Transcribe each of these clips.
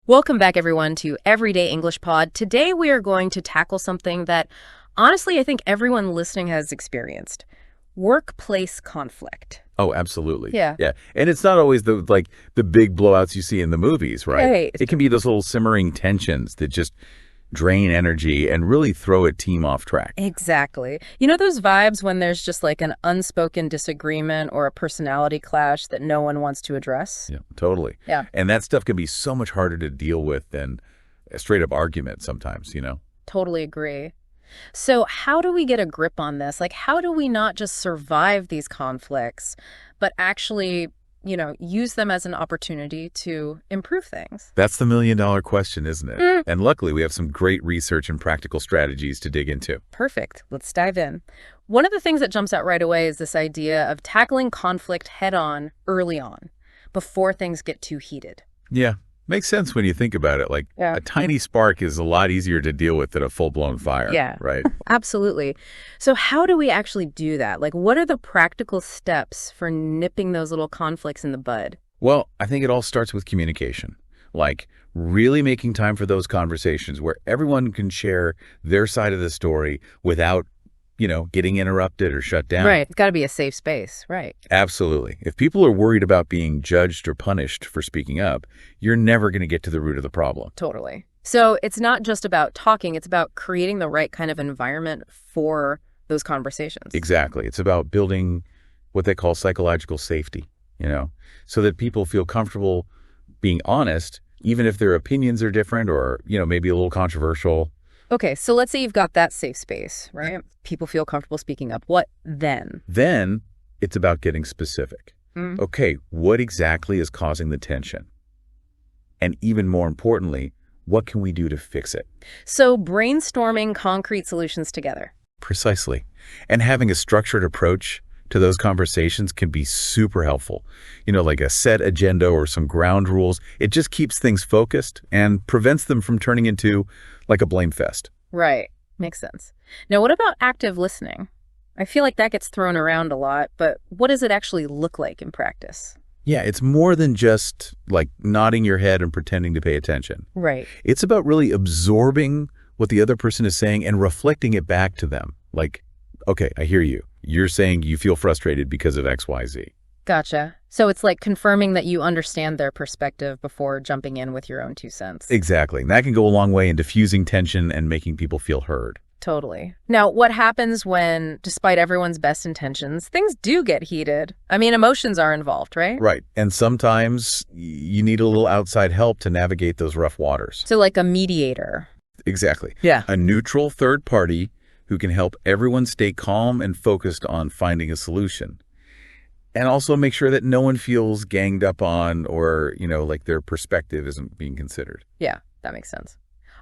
Welcome back, everyone, to Everyday English Pod. Today, we are going to tackle something that, honestly, I think everyone listening has experienced. Workplace conflict. Oh, absolutely. Yeah. Yeah. And it's not always the big blowouts you see in the movies, right? Right. It can be those little simmering tensions that just drain energy and really throw a team off track. Exactly. You know those vibes when there's just like an unspoken disagreement or a personality clash that no one wants to address? Yeah, totally. Yeah. And that stuff can be so much harder to deal with than a straight up argument sometimes, Totally agree. So how do we get a grip on this? Like, how do we not just survive these conflicts, but actually, use them as an opportunity to improve things? That's the million-dollar question, isn't it? And luckily, we have some great research and practical strategies to dig into. Perfect. Let's dive in. One of the things that jumps out right away is this idea of tackling conflict head-on early on, before things get too heated. Yeah. Makes sense when you think about it. A tiny spark is a lot easier to deal with than a full-blown fire. Yeah. Right? Absolutely. So how do we actually do that? Like, what are the practical steps for nipping those little conflicts in the bud? Well, I think it all starts with communication. Like, really making time for those conversations where everyone can share their side of the story without getting interrupted or shut down. Right. It's got to be a safe space. Right. Absolutely. If people are worried about being judged or punished for speaking up, you're never going to get to the root of the problem. Totally. So it's not just about talking. It's about creating the right kind of environment for those conversations. Exactly. It's about building what they call psychological safety, so that people feel comfortable being honest, even if their opinions are different or, maybe a little controversial. Okay, so let's say you've got that safe space, right? People feel comfortable speaking up. What then? Then it's about getting specific. Okay, what exactly is causing the tension? And even more importantly, what can we do to fix it? So brainstorming concrete solutions together. Precisely. And having a structured approach to those conversations can be super helpful. Like a set agenda or some ground rules. It just keeps things focused and prevents them from turning into like a blame fest. Right. Makes sense. Now, what about active listening? I feel like that gets thrown around a lot, but what does it actually look like in practice? Yeah, it's more than just like nodding your head and pretending to pay attention. Right. It's about really absorbing what the other person is saying and reflecting it back to them. Like, okay, I hear you. You're saying you feel frustrated because of X, Y, Z. Gotcha. So it's like confirming that you understand their perspective before jumping in with your own 2 cents. Exactly. And that can go a long way in diffusing tension and making people feel heard. Totally. Now, what happens when, despite everyone's best intentions, things do get heated? I mean, emotions are involved, right? Right. And sometimes you need a little outside help to navigate those rough waters. So like a mediator. Exactly. Yeah. A neutral third party who can help everyone stay calm and focused on finding a solution. And also make sure that no one feels ganged up on or, like their perspective isn't being considered. Yeah, that makes sense.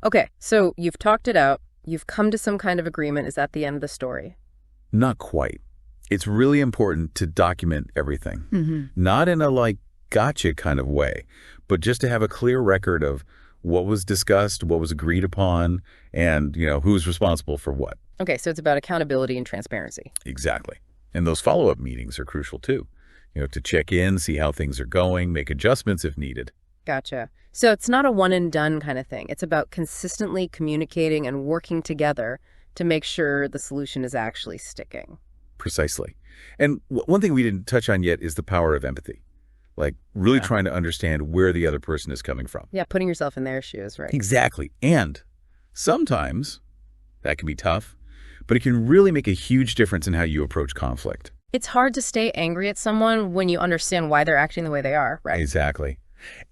Okay, so you've talked it out. You've come to some kind of agreement. Is that the end of the story? Not quite. It's really important to document everything. Not in a gotcha kind of way, but just to have a clear record of what was discussed, what was agreed upon, and, who's responsible for what. Okay, so it's about accountability and transparency. Exactly. And those follow-up meetings are crucial too, to check in, see how things are going, make adjustments if needed. Gotcha. So it's not a one and done kind of thing. It's about consistently communicating and working together to make sure the solution is actually sticking. Precisely. And one thing we didn't touch on yet is the power of empathy. Really trying to understand where the other person is coming from. Yeah, putting yourself in their shoes, right? Exactly. And sometimes that can be tough, but it can really make a huge difference in how you approach conflict. It's hard to stay angry at someone when you understand why they're acting the way they are, right? Exactly.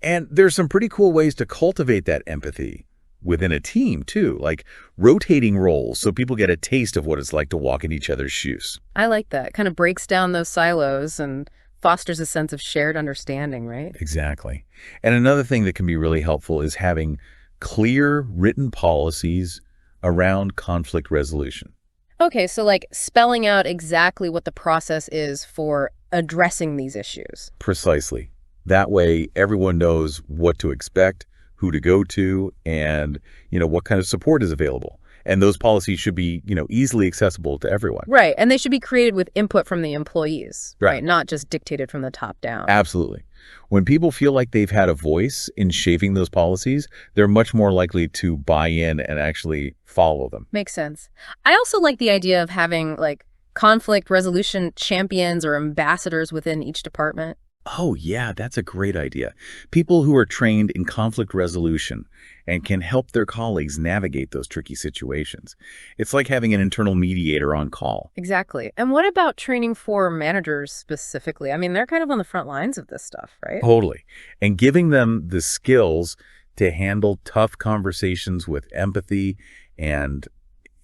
And there's some pretty cool ways to cultivate that empathy within a team, too, like rotating roles so people get a taste of what it's like to walk in each other's shoes. I like that. It kind of breaks down those silos and fosters a sense of shared understanding, right? Exactly. And another thing that can be really helpful is having clear written policies around conflict resolution. Okay, so like spelling out exactly what the process is for addressing these issues. Precisely. That way, everyone knows what to expect, who to go to, and, what kind of support is available. And those policies should be, easily accessible to everyone. Right. And they should be created with input from the employees, Right. Not just dictated from the top down. Absolutely. When people feel like they've had a voice in shaping those policies, they're much more likely to buy in and actually follow them. Makes sense. I also like the idea of having like conflict resolution champions or ambassadors within each department. Oh, yeah, that's a great idea. People who are trained in conflict resolution and can help their colleagues navigate those tricky situations. It's like having an internal mediator on call. Exactly. And what about training for managers specifically? I mean, they're kind of on the front lines of this stuff, right? Totally. And giving them the skills to handle tough conversations with empathy and,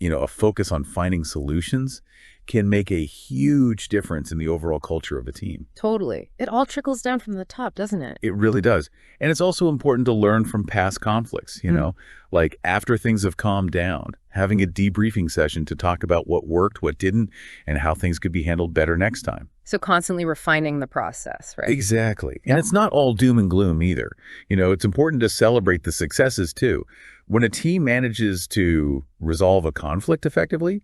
a focus on finding solutions can make a huge difference in the overall culture of a team. Totally. It all trickles down from the top, doesn't it? It really does. And it's also important to learn from past conflicts, like after things have calmed down, having a debriefing session to talk about what worked, what didn't, and how things could be handled better next time. So constantly refining the process, right? Exactly. And it's not all doom and gloom either. It's important to celebrate the successes too. When a team manages to resolve a conflict effectively,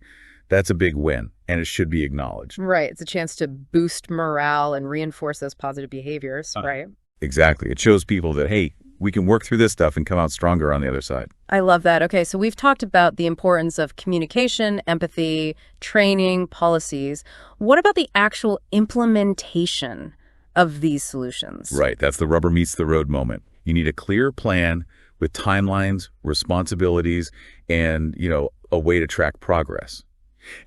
that's a big win, and it should be acknowledged. Right. It's a chance to boost morale and reinforce those positive behaviors, right? Exactly. It shows people that, hey, we can work through this stuff and come out stronger on the other side. I love that. Okay, so we've talked about the importance of communication, empathy, training, policies. What about the actual implementation of these solutions? Right. That's the rubber meets the road moment. You need a clear plan with timelines, responsibilities, and, a way to track progress.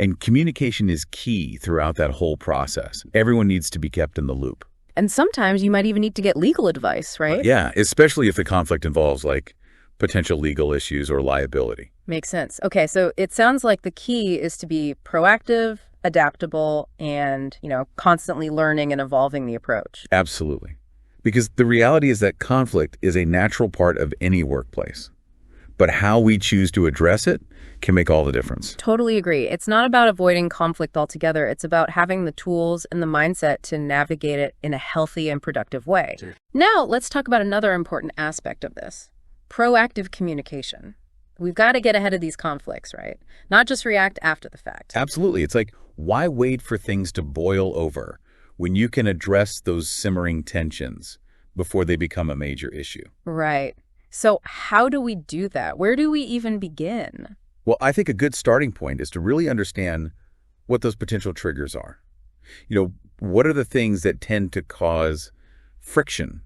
And communication is key throughout that whole process. Everyone needs to be kept in the loop. And sometimes you might even need to get legal advice, right? Yeah, especially if the conflict involves potential legal issues or liability. Makes sense. Okay, so it sounds like the key is to be proactive, adaptable, and, constantly learning and evolving the approach. Absolutely. Because the reality is that conflict is a natural part of any workplace. But how we choose to address it can make all the difference. Totally agree. It's not about avoiding conflict altogether. It's about having the tools and the mindset to navigate it in a healthy and productive way. Sure. Now, let's talk about another important aspect of this. Proactive communication. We've got to get ahead of these conflicts, right? Not just react after the fact. Absolutely. It's like, why wait for things to boil over when you can address those simmering tensions before they become a major issue? Right. So how do we do that? Where do we even begin? Well, I think a good starting point is to really understand what those potential triggers are. What are the things that tend to cause friction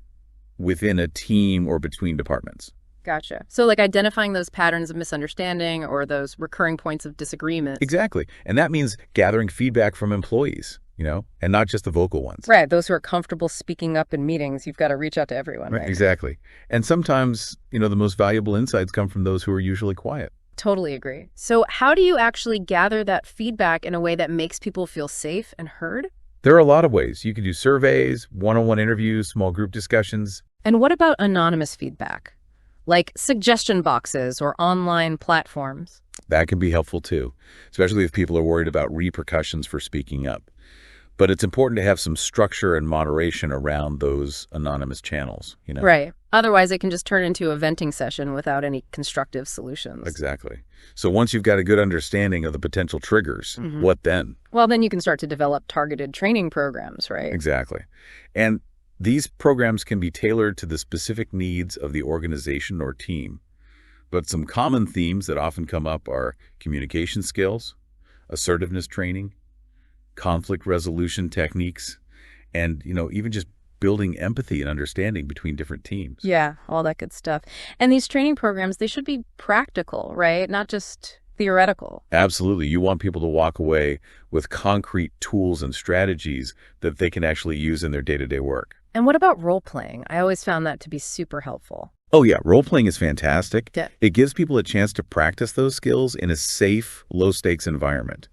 within a team or between departments? Gotcha. So identifying those patterns of misunderstanding or those recurring points of disagreement. Exactly. And that means gathering feedback from employees, and not just the vocal ones. Right. Those who are comfortable speaking up in meetings, you've got to reach out to everyone. Right? Exactly. And sometimes, the most valuable insights come from those who are usually quiet. Totally agree. So how do you actually gather that feedback in a way that makes people feel safe and heard? There are a lot of ways. You can do surveys, one-on-one interviews, small group discussions. And what about anonymous feedback? Like suggestion boxes or online platforms? That can be helpful too, especially if people are worried about repercussions for speaking up. But it's important to have some structure and moderation around those anonymous channels, Right. Otherwise, it can just turn into a venting session without any constructive solutions. Exactly. So once you've got a good understanding of the potential triggers, what then? Well, then you can start to develop targeted training programs, right? Exactly. And these programs can be tailored to the specific needs of the organization or team. But some common themes that often come up are communication skills, assertiveness training, conflict resolution techniques, and, even just building empathy and understanding between different teams. Yeah, all that good stuff. And these training programs, they should be practical, right? Not just theoretical. Absolutely. You want people to walk away with concrete tools and strategies that they can actually use in their day-to-day work. And what about role playing? I always found that to be super helpful. Oh, yeah. Role-playing is fantastic. Yeah. It gives people a chance to practice those skills in a safe, low-stakes environment.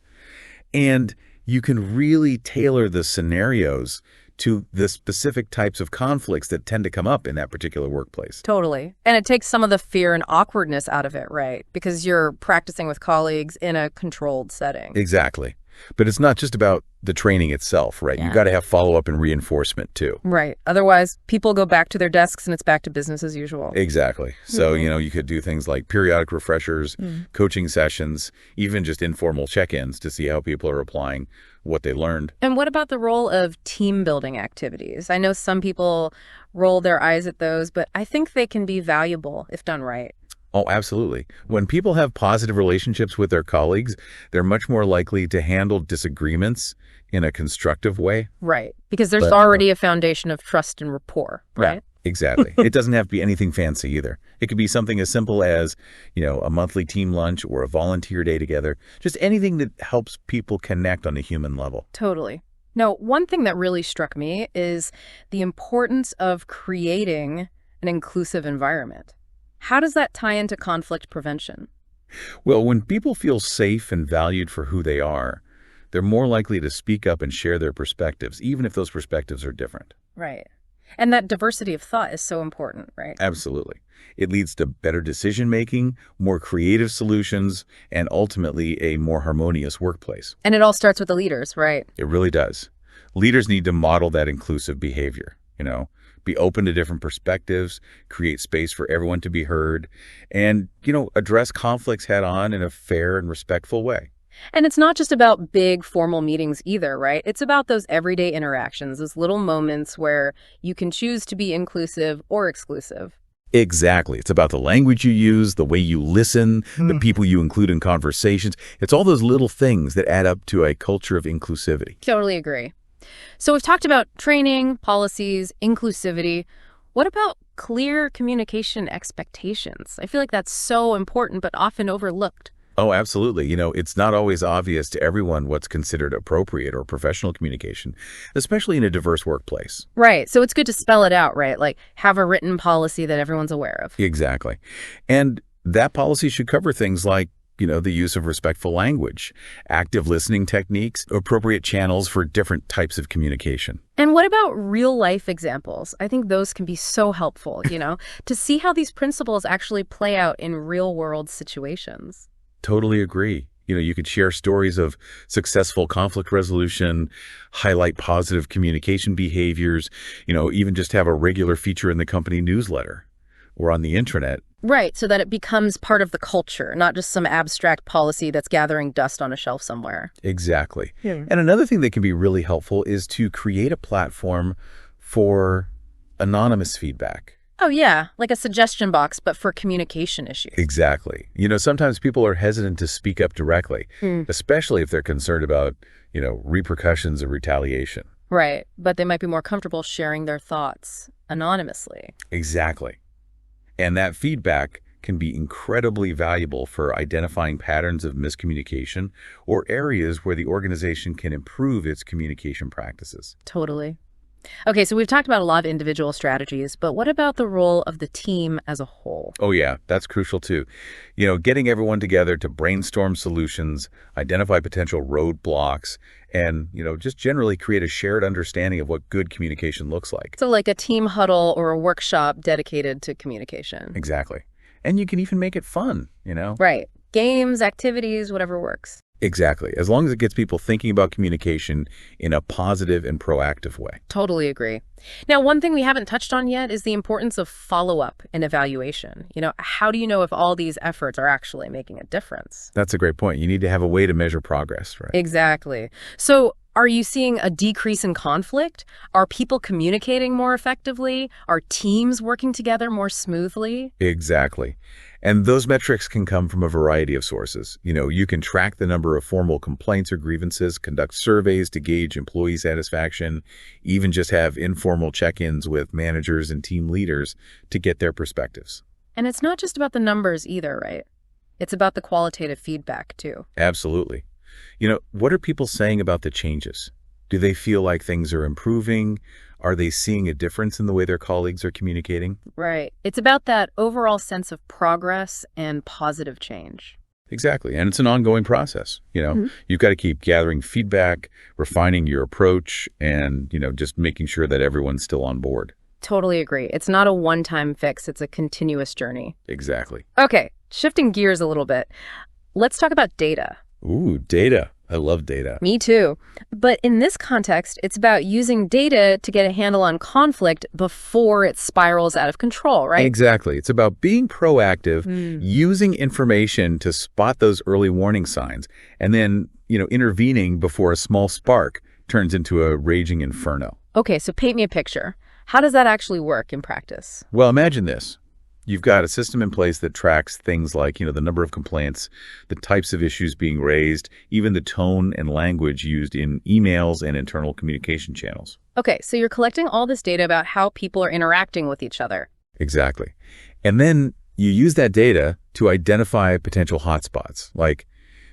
And you can really tailor the scenarios to the specific types of conflicts that tend to come up in that particular workplace. Totally. And it takes some of the fear and awkwardness out of it, right? Because you're practicing with colleagues in a controlled setting. Exactly. But it's not just about the training itself, right? You got to have follow-up and reinforcement too. Right. Otherwise, people go back to their desks and it's back to business as usual. Exactly. So, you could do things like periodic refreshers, coaching sessions, even just informal check-ins to see how people are applying what they learned. And what about the role of team building activities? I know some people roll their eyes at those, but I think they can be valuable if done right. Oh, absolutely. When people have positive relationships with their colleagues, they're much more likely to handle disagreements in a constructive way. Right. Because there's already a foundation of trust and rapport, right? Yeah, exactly. It doesn't have to be anything fancy either. It could be something as simple as, a monthly team lunch or a volunteer day together. Just anything that helps people connect on a human level. Totally. Now, one thing that really struck me is the importance of creating an inclusive environment. How does that tie into conflict prevention? Well, when people feel safe and valued for who they are, they're more likely to speak up and share their perspectives, even if those perspectives are different. Right. And that diversity of thought is so important, right? Absolutely. It leads to better decision-making, more creative solutions, and ultimately a more harmonious workplace. And it all starts with the leaders, right? It really does. Leaders need to model that inclusive behavior, be open to different perspectives, create space for everyone to be heard, and, address conflicts head on in a fair and respectful way. And it's not just about big formal meetings either, right? It's about those everyday interactions, those little moments where you can choose to be inclusive or exclusive. Exactly. It's about the language you use, the way you listen, the people you include in conversations. It's all those little things that add up to a culture of inclusivity. Totally agree. So we've talked about training, policies, inclusivity. What about clear communication expectations? I feel like that's so important, but often overlooked. Oh, absolutely. It's not always obvious to everyone what's considered appropriate or professional communication, especially in a diverse workplace. Right. So it's good to spell it out, right? Like have a written policy that everyone's aware of. Exactly. And that policy should cover things like, the use of respectful language, active listening techniques, appropriate channels for different types of communication. And what about real life examples? I think those can be so helpful, to see how these principles actually play out in real world situations. Totally agree. You could share stories of successful conflict resolution, highlight positive communication behaviors, even just have a regular feature in the company newsletter or on the intranet. Right, so that it becomes part of the culture, not just some abstract policy that's gathering dust on a shelf somewhere. Exactly. Yeah. And another thing that can be really helpful is to create a platform for anonymous feedback. Oh, yeah, like a suggestion box, but for communication issues. Exactly. Sometimes people are hesitant to speak up directly, especially if they're concerned about, repercussions of retaliation. Right, but they might be more comfortable sharing their thoughts anonymously. Exactly. And that feedback can be incredibly valuable for identifying patterns of miscommunication or areas where the organization can improve its communication practices. Totally. Okay, so we've talked about a lot of individual strategies, but what about the role of the team as a whole? Oh, yeah, that's crucial too. Getting everyone together to brainstorm solutions, identify potential roadblocks, and, just generally create a shared understanding of what good communication looks like. So like a team huddle or a workshop dedicated to communication. Exactly. And you can even make it fun, Right. Games, activities, whatever works. Exactly. As long as it gets people thinking about communication in a positive and proactive way. Totally agree. Now, one thing we haven't touched on yet is the importance of follow-up and evaluation. How do you know if all these efforts are actually making a difference? That's a great point. You need to have a way to measure progress, right? Exactly. So are you seeing a decrease in conflict? Are people communicating more effectively? Are teams working together more smoothly? Exactly. And those metrics can come from a variety of sources. You can track the number of formal complaints or grievances, conduct surveys to gauge employee satisfaction, even just have informal check-ins with managers and team leaders to get their perspectives. And it's not just about the numbers either, right? It's about the qualitative feedback, too. Absolutely. What are people saying about the changes? Do they feel like things are improving? Are they seeing a difference in the way their colleagues are communicating? Right. It's about that overall sense of progress and positive change. Exactly. And it's an ongoing process. You've got to keep gathering feedback, refining your approach, and, just making sure that everyone's still on board. Totally agree. It's not a one-time fix. It's a continuous journey. Exactly. Okay. Shifting gears a little bit. Let's talk about data. Ooh, data. I love data. Me too. But in this context, it's about using data to get a handle on conflict before it spirals out of control, right? Exactly. It's about being proactive, Mm. using information to spot those early warning signs, and then, intervening before a small spark turns into a raging inferno. Okay, so paint me a picture. How does that actually work in practice? Well, imagine this. You've got a system in place that tracks things like, the number of complaints, the types of issues being raised, even the tone and language used in emails and internal communication channels. Okay, so you're collecting all this data about how people are interacting with each other. Exactly. And then you use that data to identify potential hotspots. Like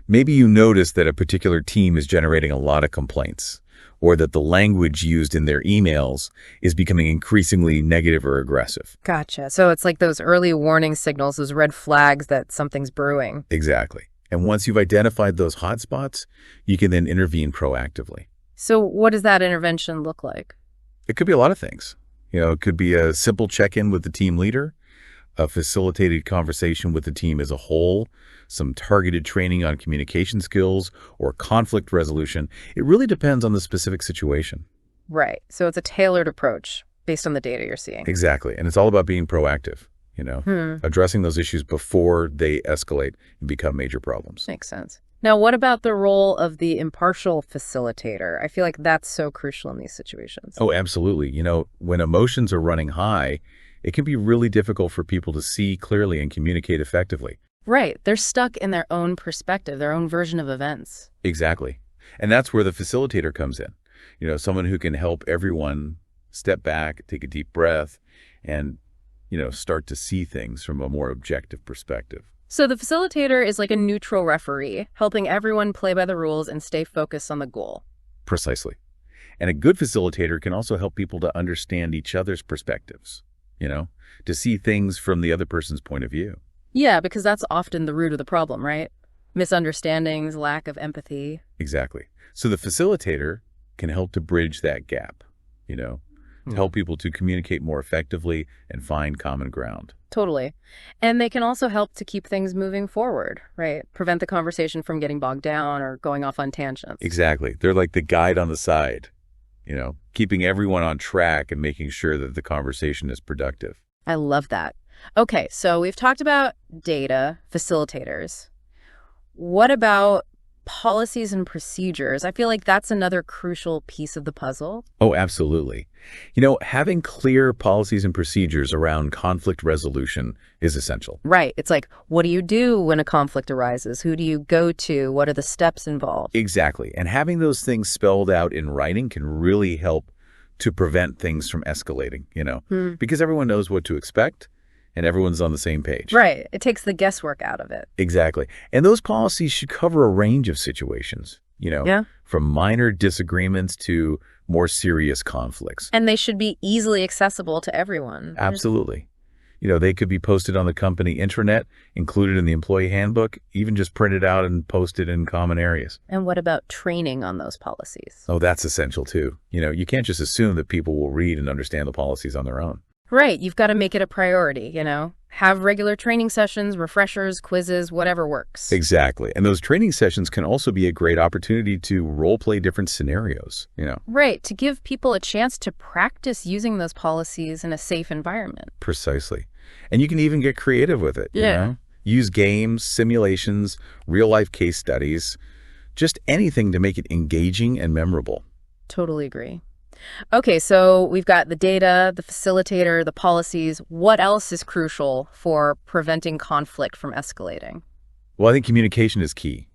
maybe you notice that a particular team is generating a lot of complaints, or that the language used in their emails is becoming increasingly negative or aggressive. Gotcha. So it's like those early warning signals, those red flags that something's brewing. Exactly. And once you've identified those hotspots, you can then intervene proactively. So what does that intervention look like? It could be a lot of things. It could be a simple check-in with the team leader, a facilitated conversation with the team as a whole, some targeted training on communication skills, or conflict resolution. It really depends on the specific situation. Right. So it's a tailored approach based on the data you're seeing. Exactly. And it's all about being proactive, addressing those issues before they escalate and become major problems. Makes sense. Now, what about the role of the impartial facilitator? I feel like that's so crucial in these situations. Oh, absolutely. When emotions are running high, it can be really difficult for people to see clearly and communicate effectively. Right. They're stuck in their own perspective, their own version of events. Exactly. And that's where the facilitator comes in. Someone who can help everyone step back, take a deep breath, and, start to see things from a more objective perspective. So the facilitator is like a neutral referee, helping everyone play by the rules and stay focused on the goal. Precisely. And a good facilitator can also help people to understand each other's perspectives, to see things from the other person's point of view. Yeah, because that's often the root of the problem, right? Misunderstandings, lack of empathy. Exactly. So the facilitator can help to bridge that gap, to help people to communicate more effectively and find common ground. Totally. And they can also help to keep things moving forward, right? Prevent the conversation from getting bogged down or going off on tangents. Exactly. They're like the guide on the side, keeping everyone on track and making sure that the conversation is productive. I love that. Okay, so we've talked about data, facilitators. What about policies and procedures? I feel like that's another crucial piece of the puzzle. Oh, absolutely. Having clear policies and procedures around conflict resolution is essential. Right. It's like, what do you do when a conflict arises? Who do you go to? What are the steps involved? Exactly. And having those things spelled out in writing can really help to prevent things from escalating, because everyone knows what to expect and everyone's on the same page. Right. It takes the guesswork out of it. Exactly. And those policies should cover a range of situations, from minor disagreements to more serious conflicts. And they should be easily accessible to everyone. Absolutely. They could be posted on the company intranet, included in the employee handbook, even just printed out and posted in common areas. And what about training on those policies? Oh, that's essential too. You can't just assume that people will read and understand the policies on their own. Right. You've got to make it a priority, Have regular training sessions, refreshers, quizzes, whatever works. Exactly. And those training sessions can also be a great opportunity to role play different scenarios, Right. To give people a chance to practice using those policies in a safe environment. Precisely. And you can even get creative with it, Use games, simulations, real-life case studies, just anything to make it engaging and memorable. Totally agree. Okay, so we've got the data, the facilitator, the policies. What else is crucial for preventing conflict from escalating? Well, I think communication is key,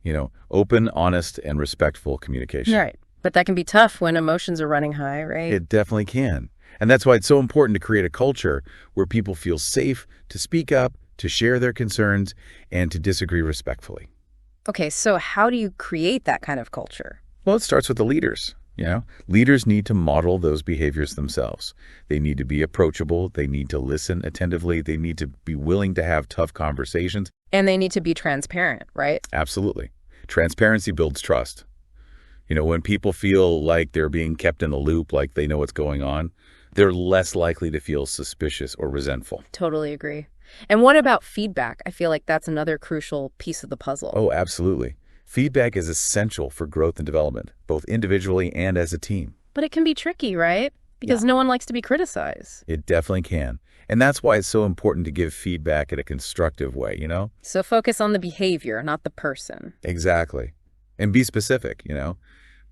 open, honest, and respectful communication. Right. But that can be tough when emotions are running high, right? It definitely can. And that's why it's so important to create a culture where people feel safe to speak up, to share their concerns, and to disagree respectfully. Okay, so how do you create that kind of culture? Well, it starts with the leaders. Leaders need to model those behaviors themselves. They need to be approachable. They need to listen attentively. They need to be willing to have tough conversations. And they need to be transparent, right? Absolutely. Transparency builds trust. When people feel like they're being kept in the loop, like they know what's going on, they're less likely to feel suspicious or resentful. Totally agree. And what about feedback? I feel like that's another crucial piece of the puzzle. Oh, absolutely. Feedback is essential for growth and development, both individually and as a team. But it can be tricky, right? Yeah. Because no one likes to be criticized. It definitely can. And that's why it's so important to give feedback in a constructive way, So focus on the behavior, not the person. Exactly. And be specific,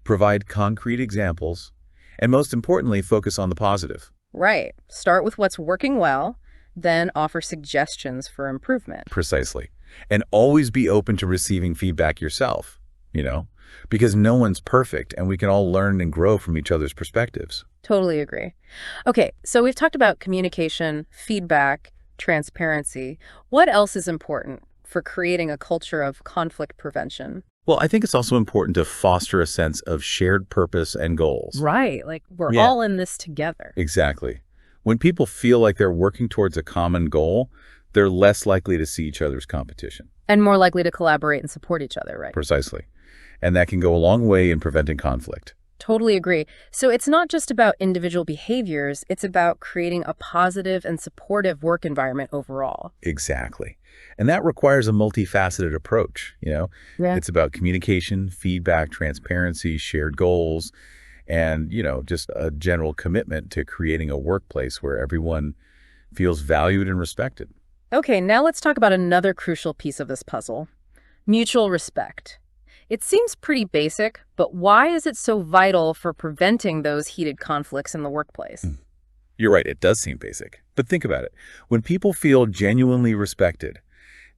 Provide concrete examples. And most importantly, focus on the positive. Right. Start with what's working well, then offer suggestions for improvement. Precisely. And always be open to receiving feedback yourself, because no one's perfect and we can all learn and grow from each other's perspectives. Totally agree. Okay, so we've talked about communication, feedback, transparency. What else is important for creating a culture of conflict prevention? Well, I think it's also important to foster a sense of shared purpose and goals. Right, like we're Yeah. all in this together. Exactly. When people feel like they're working towards a common goal, they're less likely to see each other's competition. And more likely to collaborate and support each other, right? Precisely. And that can go a long way in preventing conflict. Totally agree. So it's not just about individual behaviors, it's about creating a positive and supportive work environment overall. Exactly. And that requires a multifaceted approach, Yeah. It's about communication, feedback, transparency, shared goals, and, just a general commitment to creating a workplace where everyone feels valued and respected. Okay, now let's talk about another crucial piece of this puzzle, mutual respect. It seems pretty basic, but why is it so vital for preventing those heated conflicts in the workplace? You're right, it does seem basic. But think about it. When people feel genuinely respected,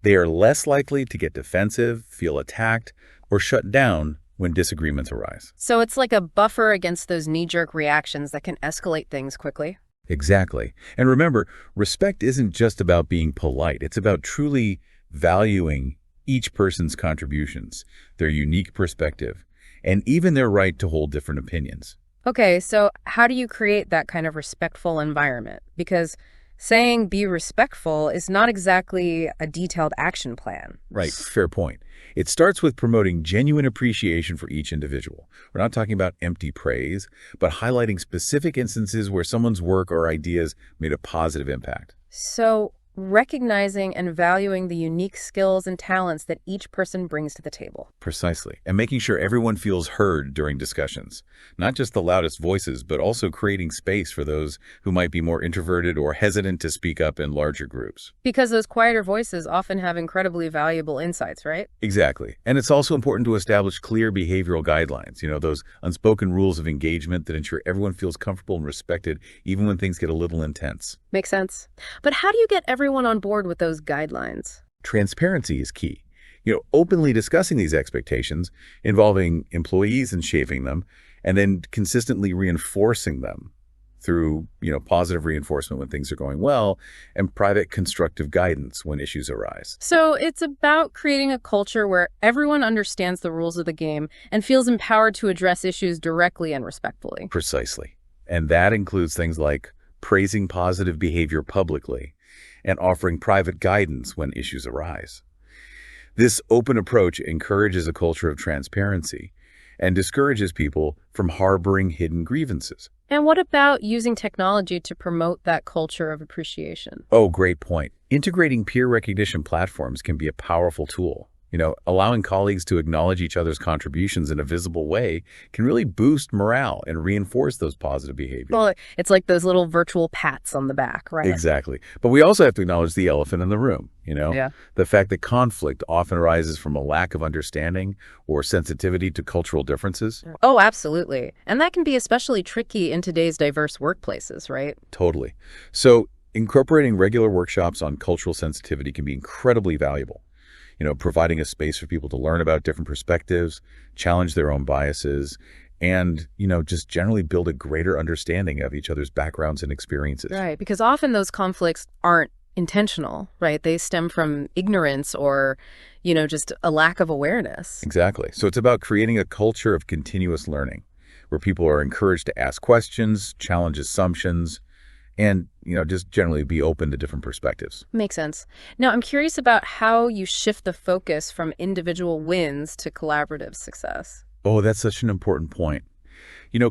they are less likely to get defensive, feel attacked, or shut down when disagreements arise. So it's like a buffer against those knee-jerk reactions that can escalate things quickly. Exactly. And remember, respect isn't just about being polite. It's about truly valuing each person's contributions, their unique perspective, and even their right to hold different opinions. Okay, so how do you create that kind of respectful environment? Because saying be respectful is not exactly a detailed action plan. Right, fair point. It starts with promoting genuine appreciation for each individual. We're not talking about empty praise, but highlighting specific instances where someone's work or ideas made a positive impact. So recognizing and valuing the unique skills and talents that each person brings to the table. Precisely. And making sure everyone feels heard during discussions. Not just the loudest voices, but also creating space for those who might be more introverted or hesitant to speak up in larger groups. Because those quieter voices often have incredibly valuable insights, right? Exactly. And it's also important to establish clear behavioral guidelines, those unspoken rules of engagement that ensure everyone feels comfortable and respected, even when things get a little intense. Makes sense. But how do you get everyone on board with those guidelines? Transparency is key. Openly discussing these expectations, involving employees and shaping them, and then consistently reinforcing them through, positive reinforcement when things are going well, and private constructive guidance when issues arise. So it's about creating a culture where everyone understands the rules of the game and feels empowered to address issues directly and respectfully. Precisely. And that includes things like praising positive behavior publicly and offering private guidance when issues arise. This open approach encourages a culture of transparency and discourages people from harboring hidden grievances. And what about using technology to promote that culture of appreciation? Oh, great point. Integrating peer recognition platforms can be a powerful tool. Allowing colleagues to acknowledge each other's contributions in a visible way can really boost morale and reinforce those positive behaviors. Well, it's like those little virtual pats on the back, right? Exactly. But we also have to acknowledge the elephant in the room, Yeah. The fact that conflict often arises from a lack of understanding or sensitivity to cultural differences. Oh, absolutely. And that can be especially tricky in today's diverse workplaces, right? Totally. So incorporating regular workshops on cultural sensitivity can be incredibly valuable. Providing a space for people to learn about different perspectives, challenge their own biases, and, just generally build a greater understanding of each other's backgrounds and experiences. Right, because often those conflicts aren't intentional, right? They stem from ignorance or, just a lack of awareness. Exactly. So it's about creating a culture of continuous learning where people are encouraged to ask questions, challenge assumptions, and, just generally be open to different perspectives. Makes sense. Now, I'm curious about how you shift the focus from individual wins to collaborative success. Oh, that's such an important point.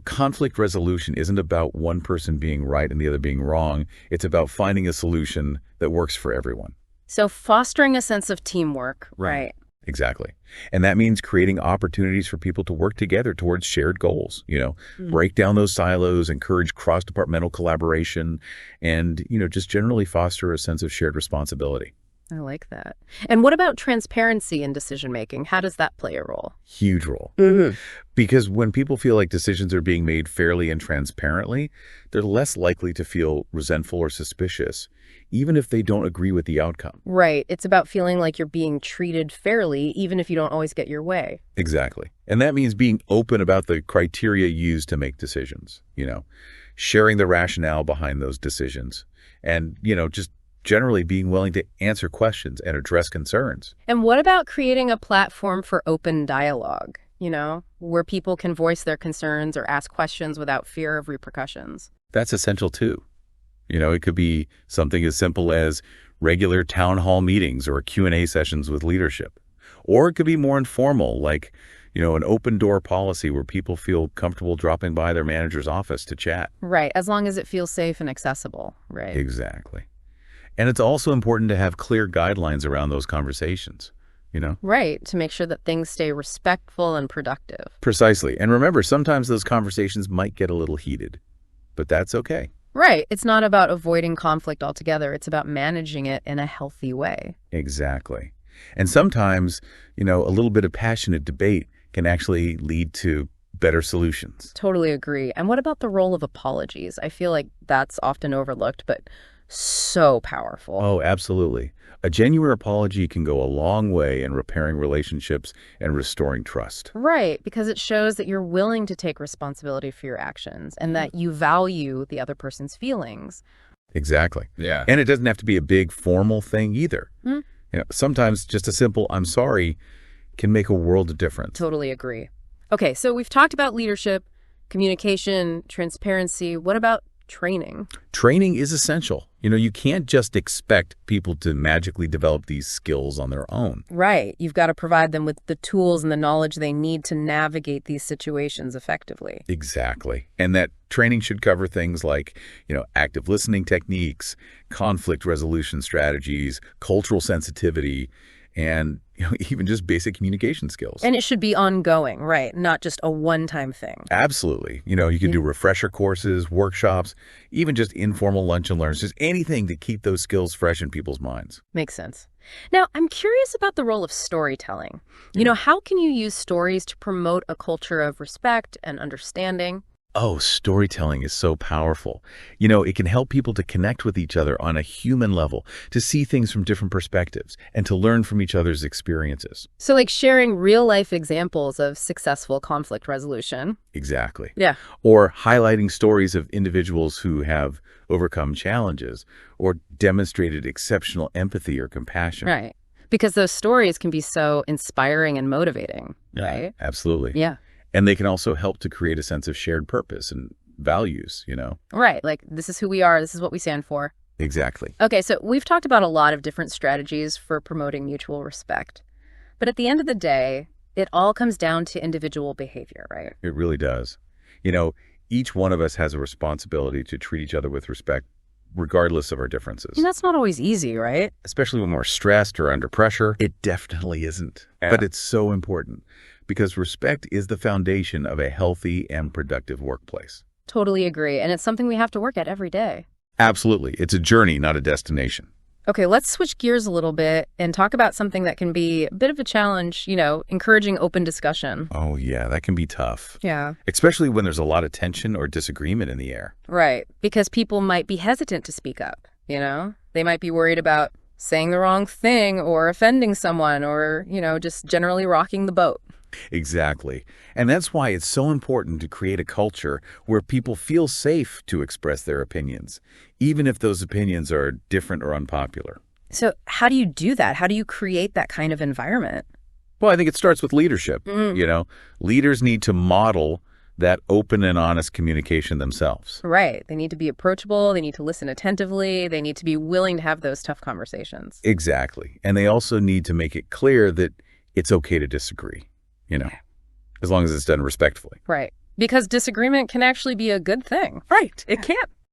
Conflict resolution isn't about one person being right and the other being wrong. It's about finding a solution that works for everyone. So fostering a sense of teamwork, Right. right? Exactly. And that means creating opportunities for people to work together towards shared goals, break down those silos, encourage cross-departmental collaboration, and, just generally foster a sense of shared responsibility. I like that. And what about transparency in decision making? How does that play a role? Huge role. Mm-hmm. Because when people feel like decisions are being made fairly and transparently, they're less likely to feel resentful or suspicious, even if they don't agree with the outcome. Right. It's about feeling like you're being treated fairly, even if you don't always get your way. Exactly. And that means being open about the criteria used to make decisions, sharing the rationale behind those decisions, and, just generally being willing to answer questions and address concerns. And what about creating a platform for open dialogue, where people can voice their concerns or ask questions without fear of repercussions? That's essential too. It could be something as simple as regular town hall meetings or Q&A sessions with leadership. Or it could be more informal, like, an open door policy where people feel comfortable dropping by their manager's office to chat. Right, as long as it feels safe and accessible, right? Exactly. And it's also important to have clear guidelines around those conversations, Right, to make sure that things stay respectful and productive. Precisely. And remember, sometimes those conversations might get a little heated, but that's okay. Right. It's not about avoiding conflict altogether. It's about managing it in a healthy way. Exactly. And sometimes, a little bit of passionate debate can actually lead to better solutions. Totally agree. And what about the role of apologies? I feel like that's often overlooked, but so powerful. Oh, absolutely. A genuine apology can go a long way in repairing relationships and restoring trust. Right, because it shows that you're willing to take responsibility for your actions and that you value the other person's feelings. Exactly. Yeah. And it doesn't have to be a big formal thing either. Mm. Sometimes just a simple "I'm sorry" can make a world of difference. Totally agree. Okay, so we've talked about leadership, communication, transparency. What about training? Training is essential. You can't just expect people to magically develop these skills on their own. Right. You've got to provide them with the tools and the knowledge they need to navigate these situations effectively. Exactly. And that training should cover things like, active listening techniques, conflict resolution strategies, cultural sensitivity, and even just basic communication skills. And it should be ongoing, right? Not just a one-time thing. Absolutely. You can do refresher courses, workshops, even just informal lunch and learns, just anything to keep those skills fresh in people's minds. Makes sense. Now, I'm curious about the role of storytelling. How can you use stories to promote a culture of respect and understanding? Oh, storytelling is so powerful. It can help people to connect with each other on a human level, to see things from different perspectives, and to learn from each other's experiences. So like sharing real-life examples of successful conflict resolution. Exactly. Yeah. Or highlighting stories of individuals who have overcome challenges or demonstrated exceptional empathy or compassion. Right. Because those stories can be so inspiring and motivating, right? Absolutely. Yeah. And they can also help to create a sense of shared purpose and values, Right. Like, this is who we are. This is what we stand for. Exactly. Okay, so we've talked about a lot of different strategies for promoting mutual respect. But at the end of the day, it all comes down to individual behavior, right? It really does. Each one of us has a responsibility to treat each other with respect, regardless of our differences. And that's not always easy, right? Especially when we're stressed or under pressure. It definitely isn't. Yeah. But it's so important because respect is the foundation of a healthy and productive workplace. Totally agree. And it's something we have to work at every day. Absolutely. It's a journey, not a destination. Okay, let's switch gears a little bit and talk about something that can be a bit of a challenge, encouraging open discussion. Oh, yeah, that can be tough. Yeah. Especially when there's a lot of tension or disagreement in the air. Right, because people might be hesitant to speak up, They might be worried about saying the wrong thing or offending someone or, just generally rocking the boat. Exactly. And that's why it's so important to create a culture where people feel safe to express their opinions, even if those opinions are different or unpopular. So how do you do that? How do you create that kind of environment? Well, I think it starts with leadership. Leaders need to model that open and honest communication themselves. Right. They need to be approachable. They need to listen attentively. They need to be willing to have those tough conversations. Exactly. And they also need to make it clear that it's okay to disagree. As long as it's done respectfully. Right. Because disagreement can actually be a good thing. Right. It can.